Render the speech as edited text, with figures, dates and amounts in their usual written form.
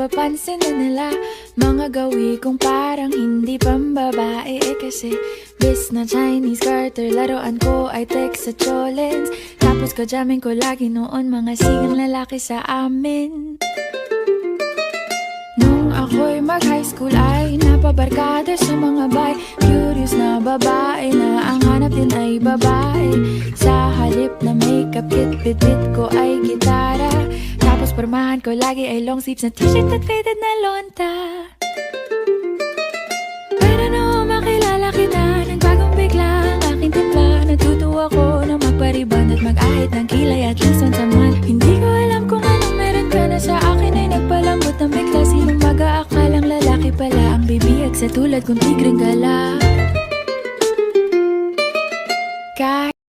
napapansin na nila mga gawi kong parang hindi pambabae. Kasi bis na Chinese garter, laruan ko ay text sa cholens. Tapos kajamin ko lagi noon mga sigang lalaki sa amin. Nung ako'y mag-high school ay napabarkada sa mga bay. Curious na babae na ang hanap din ay babae. Sa halip na makeup kit, bit-bit ko ay gitara. Tapos pormahan ko lagi ay long sleeves na t-shirt at faded na lonta. Pero nung makilala kita, nagbagong bigla ang aking timpla. Natutuwa ko na magpariban at mag-ahit ng kilay at least once a month. Hindi ko alam kung anong meron ka na sa akin ay nagpalambot ng bigla. Sinong mag-aakalang lalaki pala ang bibiyag sa tulad kong tigreng gala.